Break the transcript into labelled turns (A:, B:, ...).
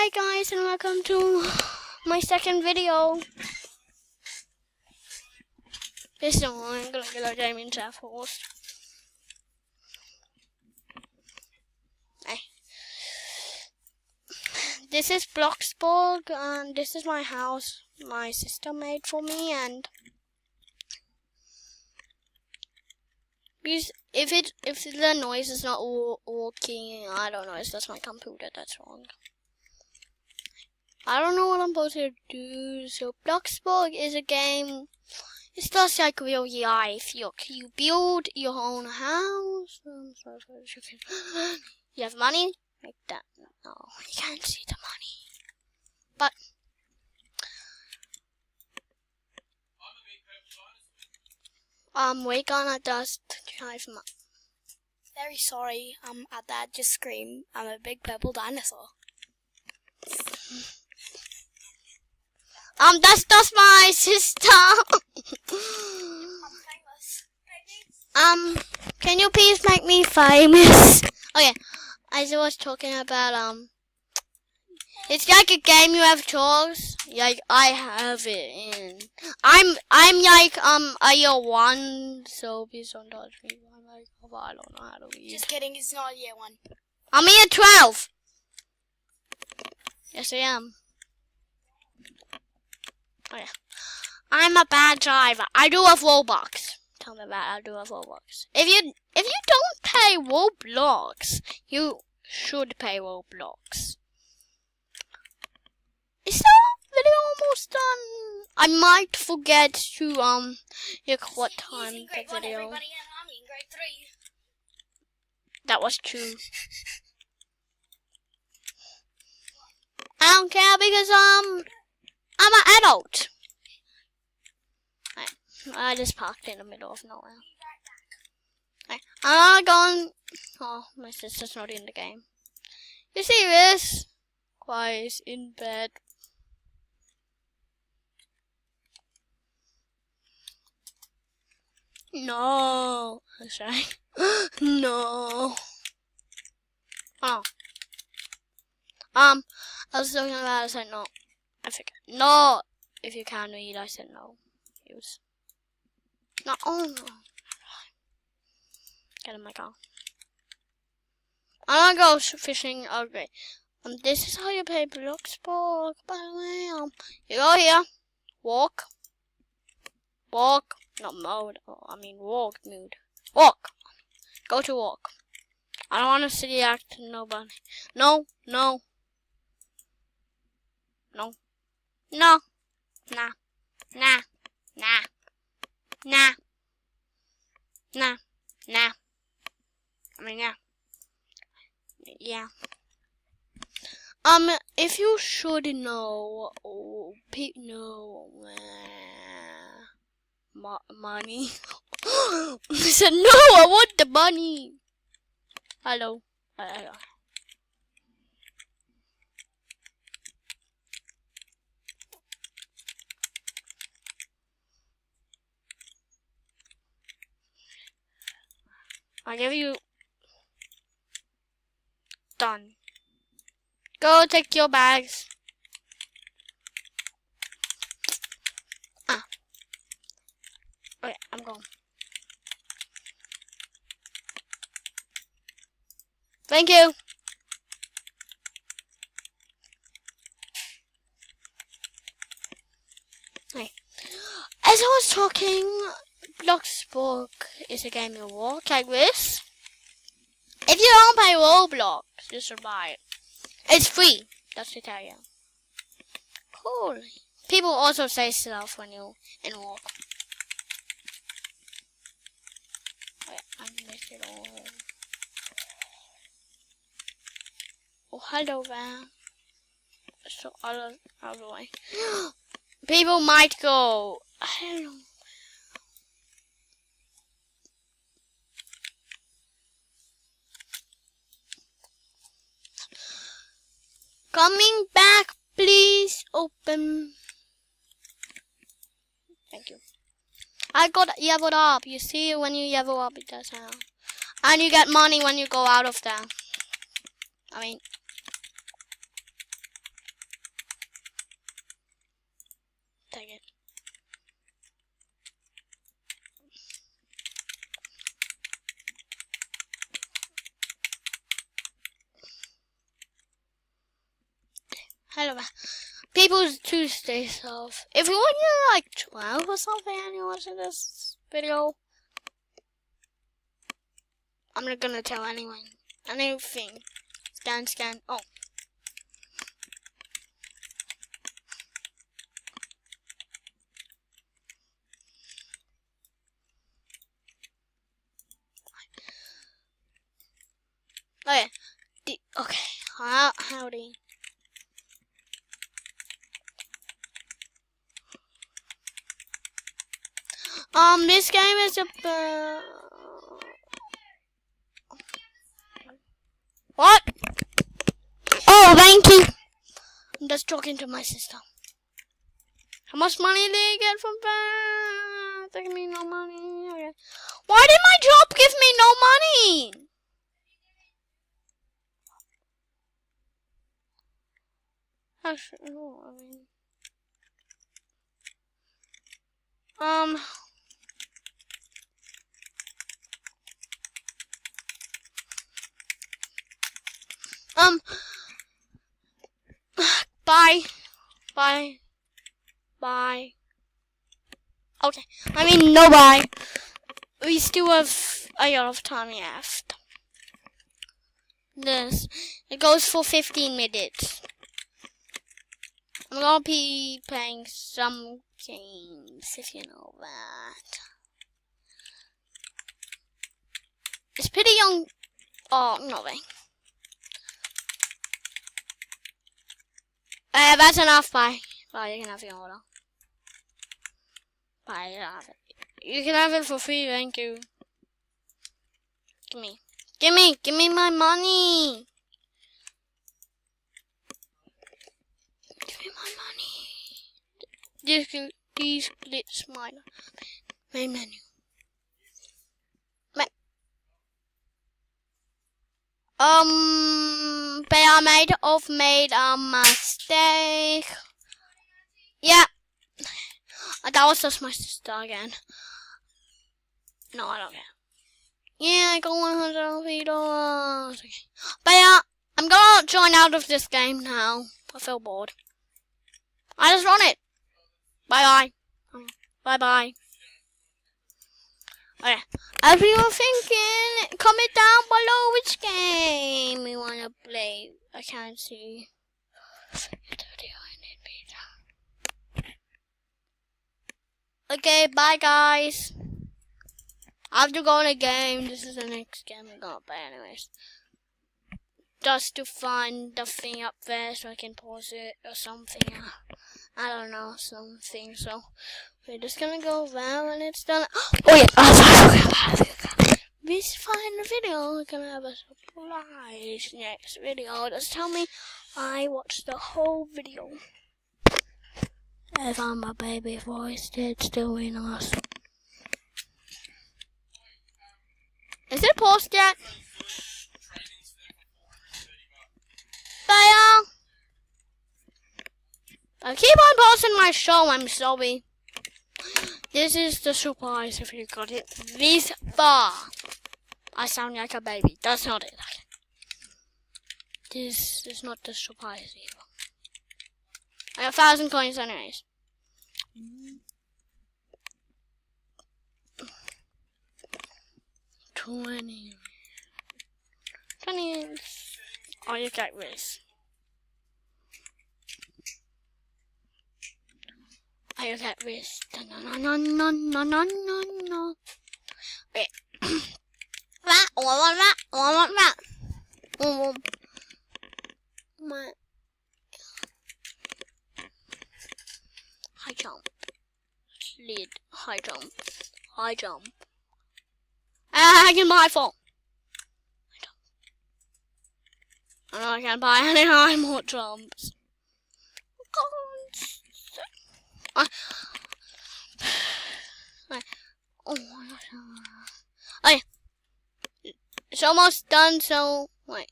A: Hi guys, and welcome to my second video. This one I'm gonna get a gaming chat first. This is Bloxburg, and this is my house my sister made for me. And if the noise is not working, I don't know. It's just my computer that's wrong. I don't know what I'm supposed to do. So Bloxburg is a game. It's just like real life. You build your own house. You have money like that. No, you can't see the money. But we're gonna just drive.
B: Very sorry. At that just scream. I'm a big purple dinosaur.
A: That's just my sister.
B: I'm famous.
A: Can you please make me famous? Okay, as I was talking about, it's like a game you have chores. Like I have it in. I'm like a year 1, so please don't touch me. I'm like, oh, I don't know how to read.
B: Just kidding. It's not year 1.
A: I'm year 12. Yes, I am. Oh yeah. I'm a bad driver. I do have Roblox. Tell me about it. I do have Roblox. If you don't pay Roblox, you should pay Roblox. Is the video almost done? I might forget to look what time the video.
B: Everybody in army in grade 3.
A: That was true. I don't care because I'm an adult. I just parked in the middle of nowhere. I'm going. Oh, my sister's not in the game. You see this? Guys, in bed. No. Sorry. No. Oh. I was talking about. I said no. I forget. No. If you can read, I said no. Use. No. Oh no. Get in my car. I'm gonna go fishing. Okay. This is how you play Bloxburg. By the way, you go here. Walk. Walk. Not mode. Oh, I mean walk mode. Walk. Go to walk. I don't want to see act nobody. No. No. No. No. Nah. Nah. Nah. Nah. Nah. Nah. I mean, yeah. Yeah. If you should know, money. I said, no, I want the money. Hello. Hello. I'll give you. Done. Go take your bags. Okay, I'm going. Thank you. Hey. As I was talking, Bloxburg is a game you walk like this. If you don't pay Roblox, you should buy it. It's free. That's to tell you. Cool. People also say stuff when you walk. Wait, I missed it all. Oh, hello there. So out of the way. People might go. I don't know. Coming back, please open. Thank you. I got leveled up. You see, when you level up, it does now. And you get money when you go out of there. I mean, Hello. People to stay safe. If you want to like 12 or something and you're watching this video, I'm not gonna tell anyone. Anything. Scan. Oh. Okay. Okay. Howdy. This game is about... What? Oh, thank you. I'm just talking to my sister. How much money did you get from that? They give me no money. Okay. Why did my job give me no money? Actually, no, I mean... Bye. Okay, I mean, no bye. We still have a lot of time left. It goes for 15 minutes. I'm gonna be playing some games, if you know that. It's pretty young. Oh, no way. That's enough. Bye. Bye, you can have your order. Bye, you can have it. You can have it for free, thank you. Give me my money. Give me my money. These glitch my menu. But I made a mistake. Yeah. That was just my sister again. No, I don't care. Yeah, I got $100. Okay. But yeah, I'm gonna join out of this game now. I feel bored. I just run it. Bye. Bye. Okay. If you're thinking, comment down below which game you wanna play. I can't see. Okay, bye guys. I have to go in a game. This is the next game we're gonna play anyways. Just to find the thing up there so I can pause it or something. I don't know, something. So we're just gonna go there when it's done. Oh yeah. This final video, we're gonna have a surprise next video. Just tell me I watched the whole video. If I'm a baby voice, it's doing awesome. Is it paused yet? Bye. I keep on pausing my show, I'm sorry. This is the surprise if you got it this far. I sound like a baby. That's not it. This is not the surprise either. I have 1,000 coins anyways. 20. Oh, you get this. I get this. No. Wait. That. High jump. Lead. High jump. I can buy 4. And I can buy any more jumps. Oh my gosh. Okay. It's almost done, so wait.